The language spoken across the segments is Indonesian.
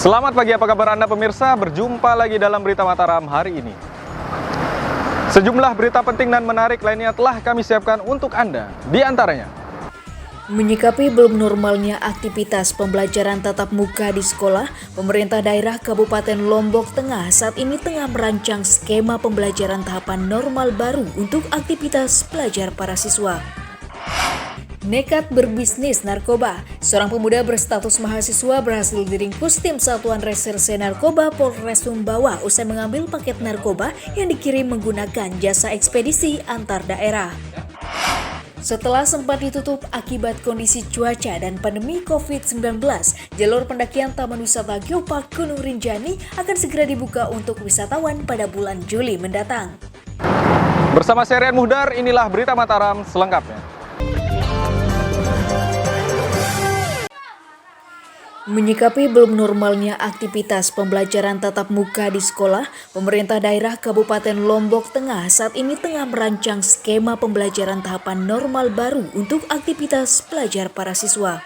Selamat pagi, apa kabar Anda pemirsa? Berjumpa lagi dalam Berita Mataram hari ini. Sejumlah berita penting dan menarik lainnya telah kami siapkan untuk Anda. Di antaranya, menyikapi belum normalnya aktivitas pembelajaran tatap muka di sekolah, pemerintah daerah Kabupaten Lombok Tengah saat ini tengah merancang skema pembelajaran tahapan normal baru untuk aktivitas belajar para siswa. Nekat berbisnis narkoba, seorang pemuda berstatus mahasiswa berhasil diringkus tim Satuan Reserse Narkoba Polres Sumbawa usai mengambil paket narkoba yang dikirim menggunakan jasa ekspedisi antar daerah. Setelah sempat ditutup akibat kondisi cuaca dan pandemi COVID-19, jalur pendakian Taman Wisata Geopark Gunung Rinjani akan segera dibuka untuk wisatawan pada bulan Juli mendatang. bersama saya Rian Muhdar, inilah Berita Mataram selengkapnya. Menyikapi belum normalnya aktivitas pembelajaran tatap muka di sekolah, pemerintah daerah Kabupaten Lombok Tengah saat ini tengah merancang skema pembelajaran tahapan normal baru untuk aktivitas belajar para siswa.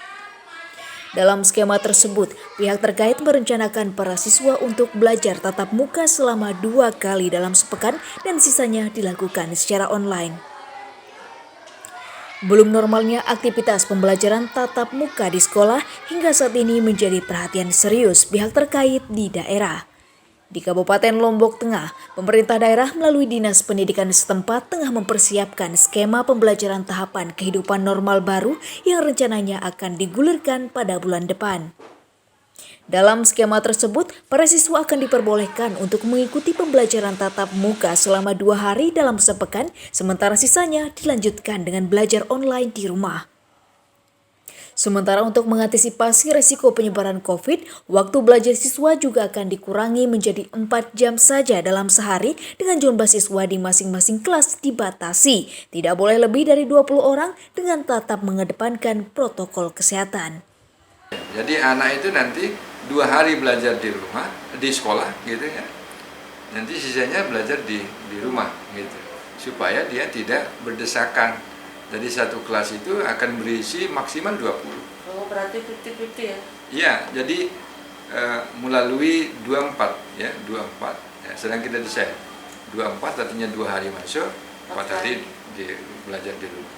Dalam skema tersebut, pihak terkait merencanakan para siswa untuk belajar tatap muka selama 2 kali dalam sepekan dan sisanya dilakukan secara online. Belum normalnya aktivitas pembelajaran tatap muka di sekolah hingga saat ini menjadi perhatian serius pihak terkait di daerah. Di Kabupaten Lombok Tengah, pemerintah daerah melalui Dinas Pendidikan setempat tengah mempersiapkan skema pembelajaran tahapan kehidupan normal baru yang rencananya akan digulirkan pada bulan depan. Dalam skema tersebut, para siswa akan diperbolehkan untuk mengikuti pembelajaran tatap muka selama 2 hari dalam sepekan, sementara sisanya dilanjutkan dengan belajar online di rumah. Sementara untuk mengantisipasi resiko penyebaran COVID, waktu belajar siswa juga akan dikurangi menjadi 4 jam saja dalam sehari dengan jumlah siswa di masing-masing kelas dibatasi. Tidak boleh lebih dari 20 orang dengan tetap mengedepankan protokol kesehatan. Jadi anak itu nanti 2 hari belajar di rumah, di sekolah gitu ya. Nanti sisanya belajar di rumah gitu. Supaya dia tidak berdesakan. Jadi satu kelas itu akan berisi maksimal 20. Oh, berarti 50-50 ya? Iya, jadi melalui 24 ya, 24. Ya, sedang kita desain. 24 artinya 2 hari masuk, 4 hari belajar di rumah.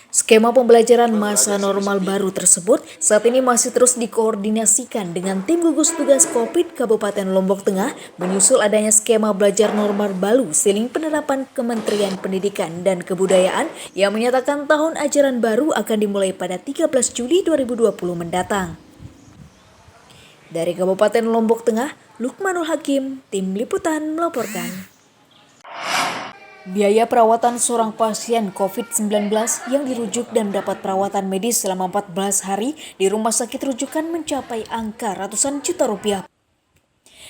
Skema pembelajaran masa normal baru tersebut saat ini masih terus dikoordinasikan dengan tim gugus tugas COVID Kabupaten Lombok Tengah menyusul adanya skema belajar normal baru seiring penerapan Kementerian Pendidikan dan Kebudayaan yang menyatakan tahun ajaran baru akan dimulai pada 13 Juli 2020 mendatang. Dari Kabupaten Lombok Tengah, Lukmanul Hakim, Tim Liputan melaporkan. Biaya perawatan seorang pasien COVID-19 yang dirujuk dan mendapat perawatan medis selama 14 hari di rumah sakit rujukan mencapai angka ratusan juta rupiah.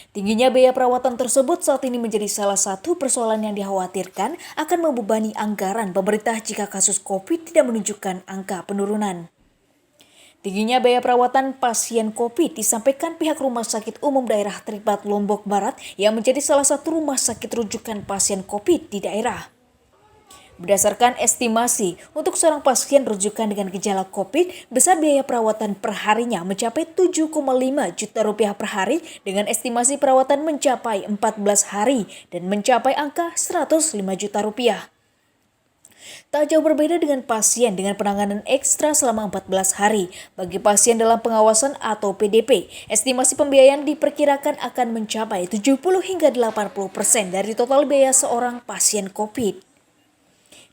Tingginya biaya perawatan tersebut saat ini menjadi salah satu persoalan yang dikhawatirkan akan membebani anggaran pemerintah jika kasus COVID tidak menunjukkan angka penurunan. Tingginya biaya perawatan pasien COVID disampaikan pihak Rumah Sakit Umum Daerah Tripat Lombok Barat yang menjadi salah satu rumah sakit rujukan pasien COVID di daerah. Berdasarkan estimasi, untuk seorang pasien rujukan dengan gejala COVID, besar biaya perawatan per harinya mencapai 7,5 juta rupiah per hari dengan estimasi perawatan mencapai 14 hari dan mencapai angka 105 juta rupiah. Tak jauh berbeda dengan pasien dengan penanganan ekstra selama 14 hari. Bagi pasien dalam pengawasan atau PDP, estimasi pembiayaan diperkirakan akan mencapai 70 hingga 80% dari total biaya seorang pasien COVID.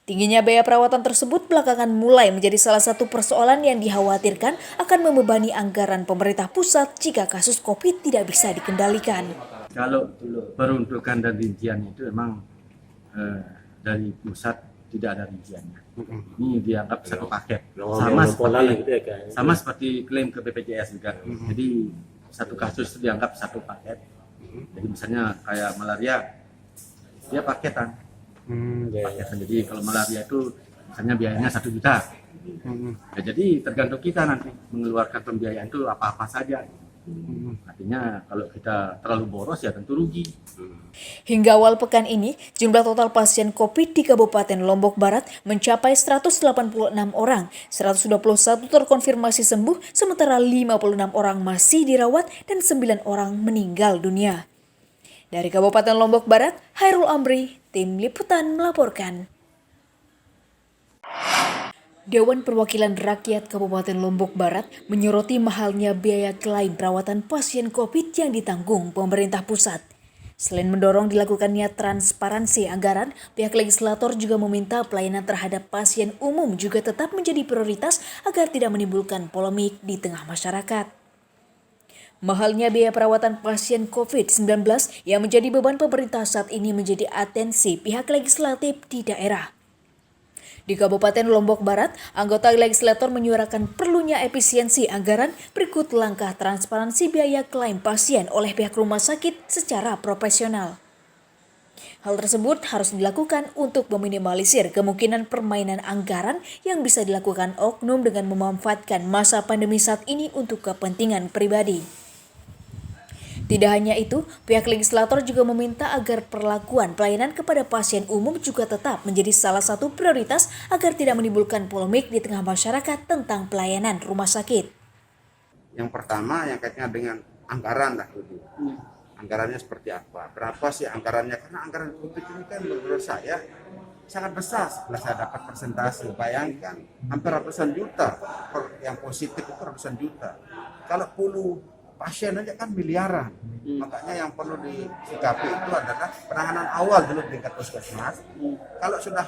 Tingginya biaya perawatan tersebut belakangan mulai menjadi salah satu persoalan yang dikhawatirkan akan membebani anggaran pemerintah pusat jika kasus COVID tidak bisa dikendalikan. Kalau peruntukan dan rincian itu memang dari pusat tidak ada rinciannya. Ini dianggap satu paket. Sama seperti klaim ke BPJS juga. Jadi satu kasus itu dianggap satu paket. Jadi misalnya kayak malaria, dia paketan. Paketan. Jadi kalau malaria itu misalnya biayanya 1 juta. Ya, jadi tergantung kita nanti mengeluarkan pembiayaan itu apa-apa saja. Artinya kalau kita terlalu boros ya tentu rugi. Hingga awal pekan ini, jumlah total pasien COVID di Kabupaten Lombok Barat mencapai 186 orang, 121 terkonfirmasi sembuh, sementara 56 orang masih dirawat dan 9 orang meninggal dunia. Dari Kabupaten Lombok Barat, Hairul Amri, Tim Liputan melaporkan. Dewan Perwakilan Rakyat Kabupaten Lombok Barat menyoroti mahalnya biaya klaim perawatan pasien COVID yang ditanggung pemerintah pusat. Selain mendorong dilakukannya transparansi anggaran, pihak legislator juga meminta pelayanan terhadap pasien umum juga tetap menjadi prioritas agar tidak menimbulkan polemik di tengah masyarakat. Mahalnya biaya perawatan pasien COVID-19 yang menjadi beban pemerintah saat ini menjadi atensi pihak legislatif di daerah. Di Kabupaten Lombok Barat, anggota legislator menyuarakan perlunya efisiensi anggaran berikut langkah transparansi biaya klaim pasien oleh pihak rumah sakit secara profesional. Hal tersebut harus dilakukan untuk meminimalisir kemungkinan permainan anggaran yang bisa dilakukan oknum dengan memanfaatkan masa pandemi saat ini untuk kepentingan pribadi. Tidak hanya itu, pihak legislator juga meminta agar perlakuan pelayanan kepada pasien umum juga tetap menjadi salah satu prioritas agar tidak menimbulkan polemik di tengah masyarakat tentang pelayanan rumah sakit. Yang pertama yang kaitannya dengan anggaran lah itu. Anggarannya seperti apa? Berapa sih anggarannya? Karena anggaran COVID ini kan menurut saya sangat besar setelah saya dapat presentasi. Bayangkan hampir ratusan juta, yang positif itu ratusan juta. Kalau 10 pasien aja kan miliaran. Makanya yang perlu disikapi itu adalah penanganan awal dulu di tingkat puskesmas. Kalau sudah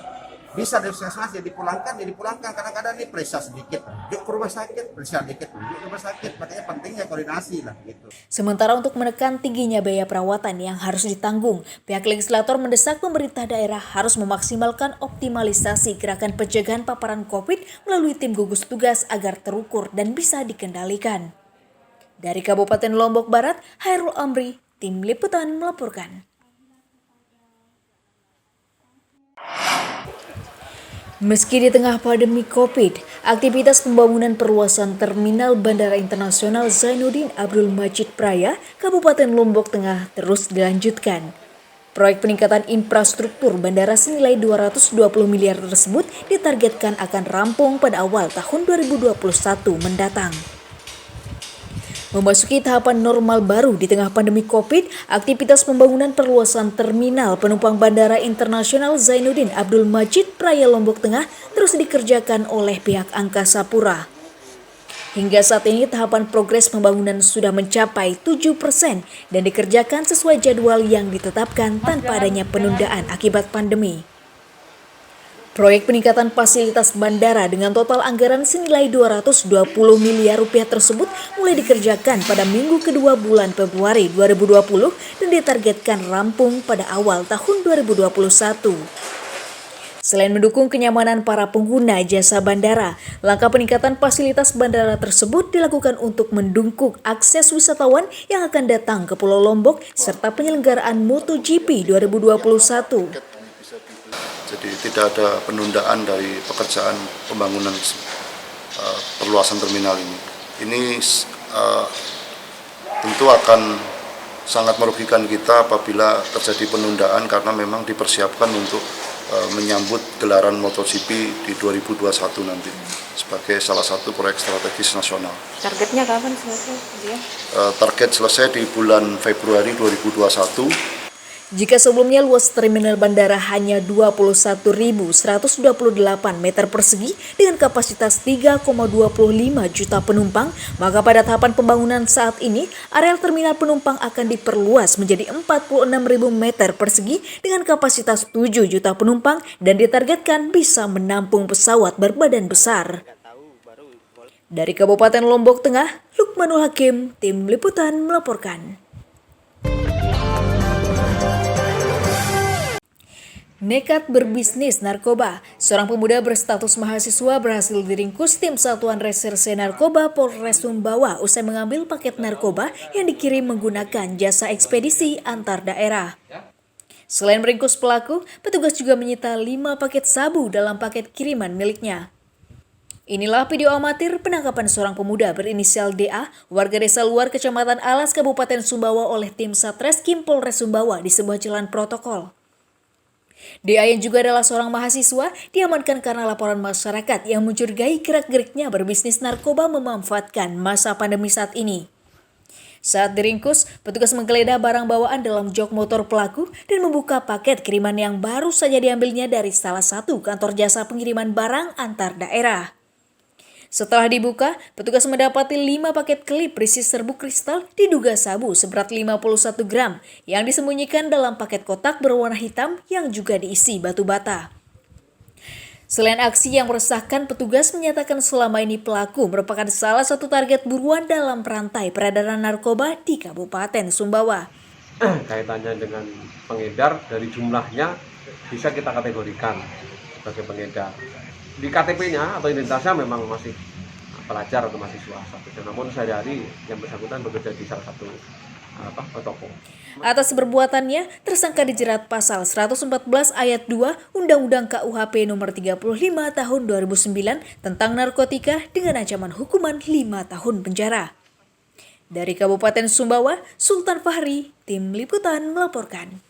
bisa dari puskesmas ya dipulangkan. Kadang-kadang ini periksa sedikit, yuk ke rumah sakit, periksa sedikit, yuk ke rumah sakit. Makanya pentingnya koordinasi lah gitu. Sementara untuk menekan tingginya biaya perawatan yang harus ditanggung, pihak legislator mendesak pemerintah daerah harus memaksimalkan optimalisasi gerakan pencegahan paparan COVID melalui tim gugus tugas agar terukur dan bisa dikendalikan. Dari Kabupaten Lombok Barat, Hairul Amri, Tim Liputan melaporkan. Meski di tengah pandemi COVID, aktivitas pembangunan perluasan Terminal Bandara Internasional Zainuddin Abdul Majid Praya, Kabupaten Lombok Tengah terus dilanjutkan. Proyek peningkatan infrastruktur bandara senilai 220 miliar tersebut ditargetkan akan rampung pada awal tahun 2021 mendatang. Memasuki tahapan normal baru di tengah pandemi COVID, aktivitas pembangunan perluasan terminal penumpang Bandara Internasional Zainuddin Abdul Majid Praya Lombok Tengah terus dikerjakan oleh pihak Angkasa Pura. Hingga saat ini tahapan progres pembangunan sudah mencapai 7% dan dikerjakan sesuai jadwal yang ditetapkan tanpa adanya penundaan akibat pandemi. Proyek peningkatan fasilitas bandara dengan total anggaran senilai 220 miliar rupiah tersebut mulai dikerjakan pada minggu kedua bulan Februari 2020 dan ditargetkan rampung pada awal tahun 2021. Selain mendukung kenyamanan para pengguna jasa bandara, langkah peningkatan fasilitas bandara tersebut dilakukan untuk mendukung akses wisatawan yang akan datang ke Pulau Lombok serta penyelenggaraan MotoGP 2021. Jadi tidak ada penundaan dari pekerjaan pembangunan perluasan terminal ini. Ini tentu akan sangat merugikan kita apabila terjadi penundaan karena memang dipersiapkan untuk menyambut gelaran MotoGP di 2021 nanti sebagai salah satu proyek strategis nasional. Targetnya kapan selesai? Target selesai di bulan Februari 2021. Jika sebelumnya luas terminal bandara hanya 21.128 meter persegi dengan kapasitas 3,25 juta penumpang, maka pada tahapan pembangunan saat ini, areal terminal penumpang akan diperluas menjadi 46.000 meter persegi dengan kapasitas 7 juta penumpang dan ditargetkan bisa menampung pesawat berbadan besar. Dari Kabupaten Lombok Tengah, Lukmanul Hakim, Tim Liputan melaporkan. Nekat berbisnis narkoba, seorang pemuda berstatus mahasiswa berhasil diringkus tim Satuan Reserse Narkoba Polres Sumbawa usai mengambil paket narkoba yang dikirim menggunakan jasa ekspedisi antar daerah. Selain meringkus pelaku, petugas juga menyita 5 paket sabu dalam paket kiriman miliknya. Inilah video amatir penangkapan seorang pemuda berinisial DA, warga desa Luar Kecamatan Alas, Kabupaten Sumbawa oleh tim Satreskrim Polres Sumbawa di sebuah jalan protokol. DA yang juga adalah seorang mahasiswa diamankan karena laporan masyarakat yang mencurigai gerak-geriknya berbisnis narkoba memanfaatkan masa pandemi saat ini. Saat diringkus, petugas menggeledah barang bawaan dalam jok motor pelaku dan membuka paket kiriman yang baru saja diambilnya dari salah satu kantor jasa pengiriman barang antar daerah. Setelah dibuka, petugas mendapati 5 paket klip berisi serbuk kristal diduga sabu seberat 51 gram yang disembunyikan dalam paket kotak berwarna hitam yang juga diisi batu bata. Selain aksi yang meresahkan, petugas menyatakan selama ini pelaku merupakan salah satu target buruan dalam rantai peredaran narkoba di Kabupaten Sumbawa. Kaitannya dengan pengedar, dari jumlahnya bisa kita kategorikan sebagai pengedar. Di KTP-nya atau identitasnya memang masih pelajar atau mahasiswa saat itu. Namun sehari-hari yang bersangkutan bekerja di salah satu toko. Atas perbuatannya, tersangka dijerat pasal 114 ayat 2 Undang-Undang KUHP nomor 35 tahun 2009 tentang narkotika dengan ancaman hukuman 5 tahun penjara. Dari Kabupaten Sumbawa, Sultan Fahri, Tim Liputan melaporkan.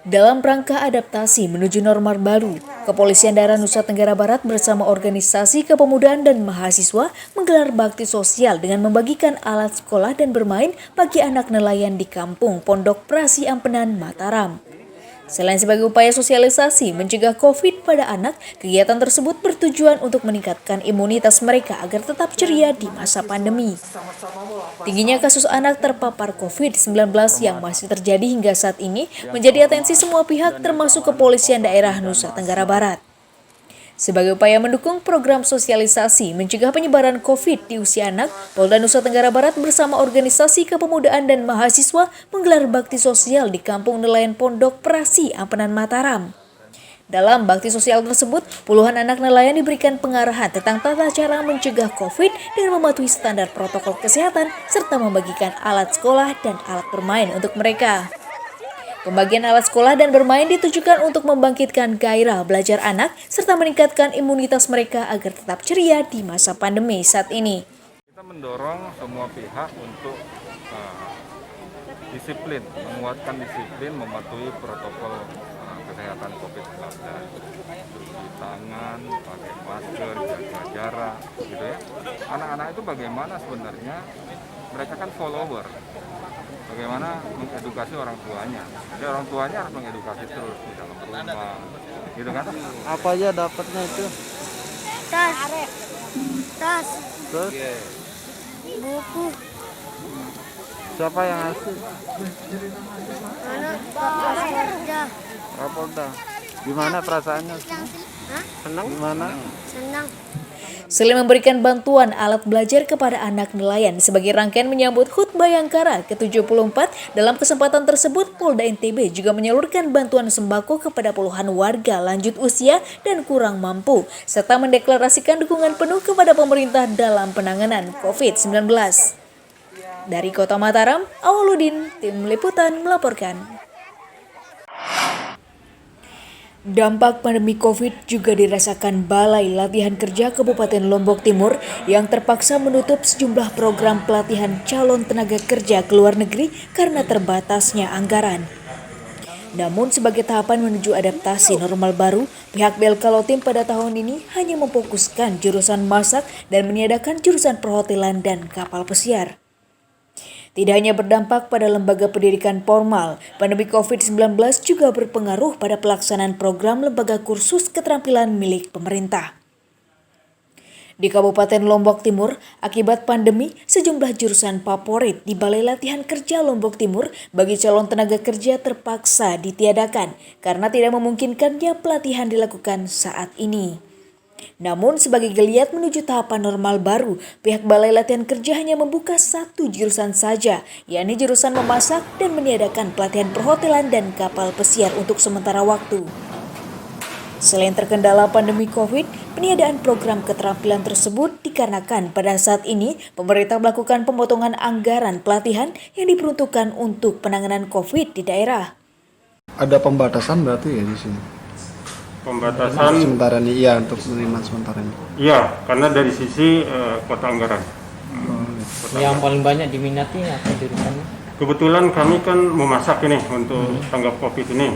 Dalam rangka adaptasi menuju normal baru, Kepolisian Daerah Nusa Tenggara Barat bersama organisasi kepemudaan dan mahasiswa menggelar bakti sosial dengan membagikan alat sekolah dan bermain bagi anak nelayan di Kampung Pondok Prasi Ampenan, Mataram. Selain sebagai upaya sosialisasi mencegah COVID pada anak, kegiatan tersebut bertujuan untuk meningkatkan imunitas mereka agar tetap ceria di masa pandemi. Tingginya kasus anak terpapar COVID-19 yang masih terjadi hingga saat ini menjadi atensi semua pihak termasuk Kepolisian Daerah Nusa Tenggara Barat. Sebagai upaya mendukung program sosialisasi mencegah penyebaran COVID di usia anak, Polda Nusa Tenggara Barat bersama organisasi kepemudaan dan mahasiswa menggelar bakti sosial di Kampung Nelayan Pondok Prasi Ampenan, Mataram. Dalam bakti sosial tersebut, puluhan anak nelayan diberikan pengarahan tentang tata cara mencegah COVID dengan mematuhi standar protokol kesehatan serta membagikan alat sekolah dan alat bermain untuk mereka. Pembagian alat sekolah dan bermain ditujukan untuk membangkitkan gairah belajar anak serta meningkatkan imunitas mereka agar tetap ceria di masa pandemi saat ini. Kita mendorong semua pihak untuk disiplin, menguatkan disiplin, mematuhi protokol kesehatan COVID-19. Cuci tangan, pakai masker, jaga jarak, gitu ya. Anak-anak itu bagaimana sebenarnya? Mereka kan follower. Bagaimana mengedukasi orang tuanya. Jadi orang tuanya harus mengedukasi terus di dalam rumah. Gitu kan? Apa aja dapatnya itu? Tas, Terus buku, siapa yang ngasih? anak kerja, Kapolda. Gimana perasaannya? Senang? Gimana? senang. Selain memberikan bantuan alat belajar kepada anak nelayan sebagai rangkaian menyambut HUT Bayangkara ke-74, dalam kesempatan tersebut Polda NTB juga menyalurkan bantuan sembako kepada puluhan warga lanjut usia dan kurang mampu, serta mendeklarasikan dukungan penuh kepada pemerintah dalam penanganan COVID-19. Dari Kota Mataram, Awaludin, Tim Liputan melaporkan. Dampak pandemi COVID juga dirasakan Balai Latihan Kerja Kabupaten Lombok Timur yang terpaksa menutup sejumlah program pelatihan calon tenaga kerja ke luar negeri karena terbatasnya anggaran. Namun sebagai tahapan menuju adaptasi normal baru, pihak BLK Lotim pada tahun ini hanya memfokuskan jurusan masak dan meniadakan jurusan perhotelan dan kapal pesiar. Tidak hanya berdampak pada lembaga pendidikan formal, pandemi COVID-19 juga berpengaruh pada pelaksanaan program lembaga kursus keterampilan milik pemerintah. Di Kabupaten Lombok Timur, akibat pandemi, sejumlah jurusan favorit di Balai Latihan Kerja Lombok Timur bagi calon tenaga kerja terpaksa ditiadakan karena tidak memungkinkannya pelatihan dilakukan saat ini. Namun sebagai geliat menuju tahapan normal baru, pihak Balai Latihan Kerja hanya membuka satu jurusan saja, yakni jurusan memasak dan meniadakan pelatihan perhotelan dan kapal pesiar untuk sementara waktu. Selain terkendala pandemi COVID, peniadaan program keterampilan tersebut dikarenakan pada saat ini pemerintah melakukan pemotongan anggaran pelatihan yang diperuntukkan untuk penanganan COVID di daerah. Ada pembatasan berarti ya di sini? pembatasan sementara ini, iya, untuk menerima sementara ini. iya, karena dari sisi kuota anggaran. Yang paling banyak diminati apa jurusannya? Kebetulan kami kan memasak ini untuk tanggap COVID ini,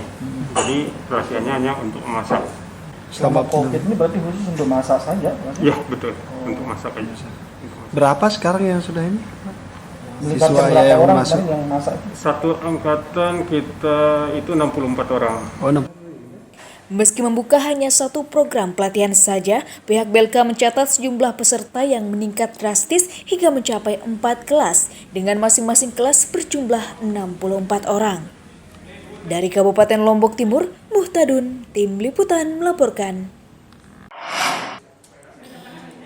jadi perhatiannya hanya untuk memasak. Selama COVID ini berarti khusus untuk masak saja? Iya betul, untuk masak aja. Berapa sekarang yang sudah ini? Siswa yang masuk? Yang masak? Satu angkatan kita itu 64 orang. Oh, 6. Meski membuka hanya satu program pelatihan saja, pihak BLK mencatat sejumlah peserta yang meningkat drastis hingga mencapai 4 kelas, dengan masing-masing kelas berjumlah 64 orang. Dari Kabupaten Lombok Timur, Muhtadun, Tim Liputan melaporkan.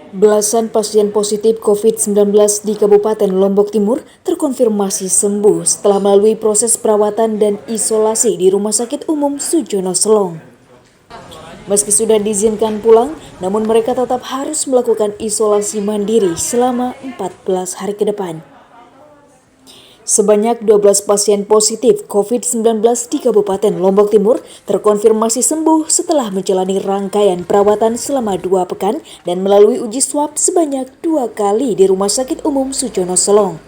Belasan pasien positif COVID-19 di Kabupaten Lombok Timur terkonfirmasi sembuh setelah melalui proses perawatan dan isolasi di Rumah Sakit Umum Sujono Selong. Meski sudah diizinkan pulang, namun mereka tetap harus melakukan isolasi mandiri selama 14 hari ke depan. Sebanyak 12 pasien positif COVID-19 di Kabupaten Lombok Timur terkonfirmasi sembuh setelah menjalani rangkaian perawatan selama 2 pekan dan melalui uji swab sebanyak 2 kali di Rumah Sakit Umum Sujono Selong.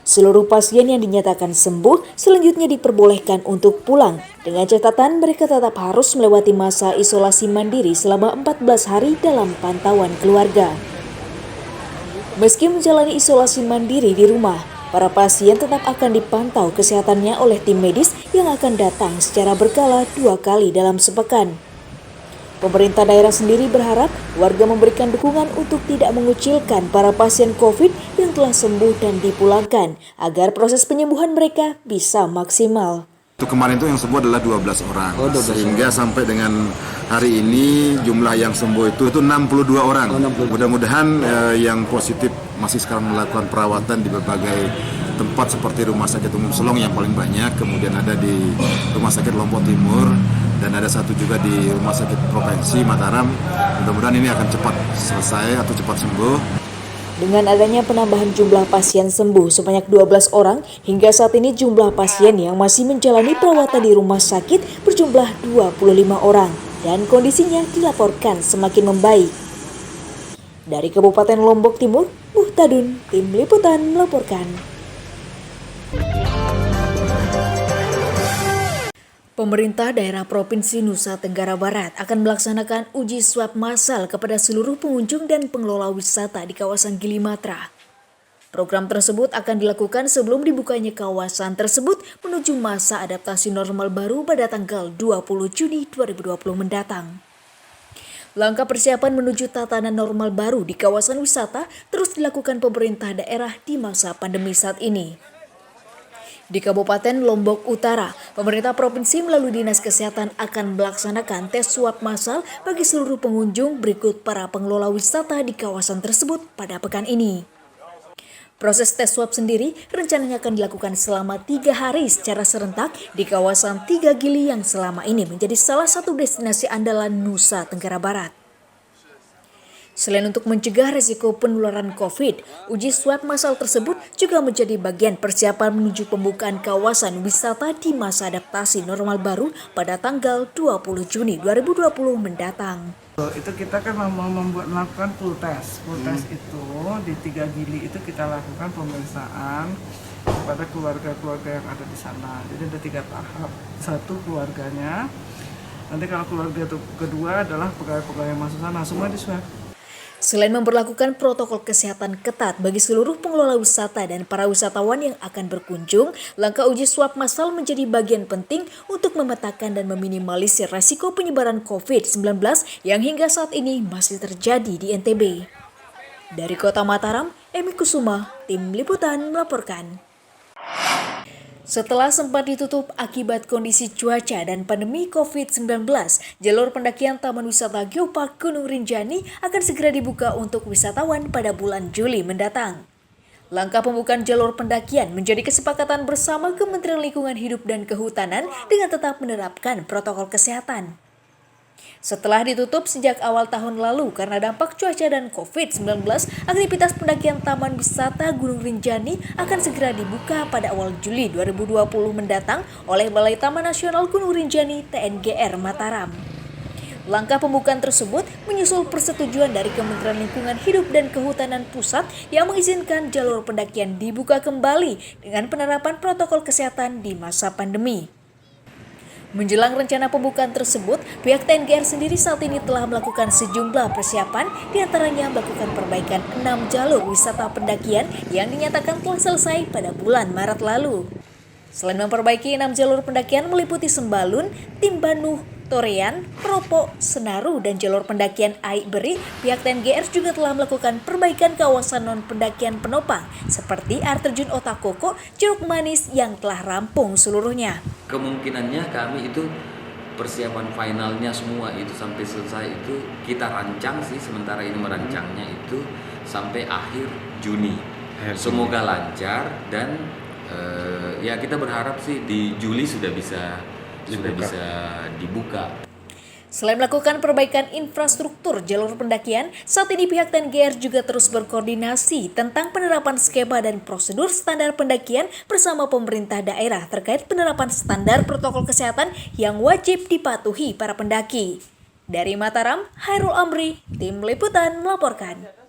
Seluruh pasien yang dinyatakan sembuh selanjutnya diperbolehkan untuk pulang, dengan catatan mereka tetap harus melewati masa isolasi mandiri selama 14 hari dalam pantauan keluarga. Meski menjalani isolasi mandiri di rumah, para pasien tetap akan dipantau kesehatannya oleh tim medis yang akan datang secara berkala 2 kali dalam sepekan. Pemerintah daerah sendiri berharap warga memberikan dukungan untuk tidak mengucilkan para pasien COVID yang telah sembuh dan dipulangkan agar proses penyembuhan mereka bisa maksimal. Untuk kemarin itu yang sembuh adalah 12 orang, sehingga sampai dengan hari ini jumlah yang sembuh itu 62 orang. Mudah-mudahan yang positif masih sekarang melakukan perawatan di berbagai tempat seperti Rumah Sakit Umum Selong yang paling banyak, kemudian ada di Rumah Sakit Lombok Timur, dan ada satu juga di Rumah Sakit Provinsi Mataram. Mudah-mudahan ini akan cepat selesai atau cepat sembuh. Dengan adanya penambahan jumlah pasien sembuh sebanyak 12 orang, hingga saat ini jumlah pasien yang masih menjalani perawatan di rumah sakit berjumlah 25 orang dan kondisinya dilaporkan semakin membaik. Dari Kabupaten Lombok Timur, Muhtadun, Tim Liputan melaporkan. Pemerintah daerah Provinsi Nusa Tenggara Barat akan melaksanakan uji swab massal kepada seluruh pengunjung dan pengelola wisata di kawasan Gili Matra. Program tersebut akan dilakukan sebelum dibukanya kawasan tersebut menuju masa adaptasi normal baru pada tanggal 20 Juni 2020 mendatang. Langkah persiapan menuju tatanan normal baru di kawasan wisata terus dilakukan pemerintah daerah di masa pandemi saat ini. Di Kabupaten Lombok Utara, pemerintah provinsi melalui Dinas Kesehatan akan melaksanakan tes swab massal bagi seluruh pengunjung berikut para pengelola wisata di kawasan tersebut pada pekan ini. Proses tes swab sendiri rencananya akan dilakukan selama 3 hari secara serentak di kawasan 3 Gili yang selama ini menjadi salah satu destinasi andalan Nusa Tenggara Barat. Selain untuk mencegah risiko penularan COVID, uji swab massal tersebut juga menjadi bagian persiapan menuju pembukaan kawasan wisata di masa adaptasi normal baru pada tanggal 20 Juni 2020 mendatang. Itu kita kan melakukan full test. Full test itu di 3 Gili itu kita lakukan pemeriksaan kepada keluarga-keluarga yang ada di sana. Jadi ada 3 tahap. 1 keluarganya. Nanti kalau keluarga itu kedua adalah pegawai-pegawai yang masuk sana, semua di swab. Selain memberlakukan protokol kesehatan ketat bagi seluruh pengelola wisata dan para wisatawan yang akan berkunjung, langkah uji swab massal menjadi bagian penting untuk memetakan dan meminimalisir risiko penyebaran COVID-19 yang hingga saat ini masih terjadi di NTB. Dari Kota Mataram, Emi Kusuma, Tim Liputan melaporkan. Setelah sempat ditutup akibat kondisi cuaca dan pandemi COVID-19, jalur pendakian Taman Wisata Geopark Gunung Rinjani akan segera dibuka untuk wisatawan pada bulan Juli mendatang. Langkah pembukaan jalur pendakian menjadi kesepakatan bersama Kementerian Lingkungan Hidup dan Kehutanan dengan tetap menerapkan protokol kesehatan. Setelah ditutup sejak awal tahun lalu karena dampak cuaca dan COVID-19, aktivitas pendakian Taman Wisata Gunung Rinjani akan segera dibuka pada awal Juli 2020 mendatang oleh Balai Taman Nasional Gunung Rinjani TNGR Mataram. Langkah pembukaan tersebut menyusul persetujuan dari Kementerian Lingkungan Hidup dan Kehutanan Pusat yang mengizinkan jalur pendakian dibuka kembali dengan penerapan protokol kesehatan di masa pandemi. Menjelang rencana pembukaan tersebut, pihak TNGR sendiri saat ini telah melakukan sejumlah persiapan, diantaranya melakukan perbaikan 6 jalur wisata pendakian yang dinyatakan telah selesai pada bulan Maret lalu. Selain memperbaiki 6 jalur pendakian meliputi Sembalun, Timbanuh, Torean, Propo, Senaru, dan jalur pendakian Aik Beri, pihak TNGR juga telah melakukan perbaikan kawasan non-pendakian penopang seperti air terjun Otakoko, Jeruk Manis yang telah rampung seluruhnya. Kemungkinannya kami itu persiapan finalnya semua itu sampai selesai itu kita rancang sih, sementara ini merancangnya itu sampai akhir Juni. Semoga lancar dan ya kita berharap sih di Juli sudah bisa dibuka. Selain melakukan perbaikan infrastruktur jalur pendakian, saat ini pihak TNGR juga terus berkoordinasi tentang penerapan skema dan prosedur standar pendakian bersama pemerintah daerah terkait penerapan standar protokol kesehatan yang wajib dipatuhi para pendaki. Dari Mataram, Hairul Amri, Tim Liputan melaporkan.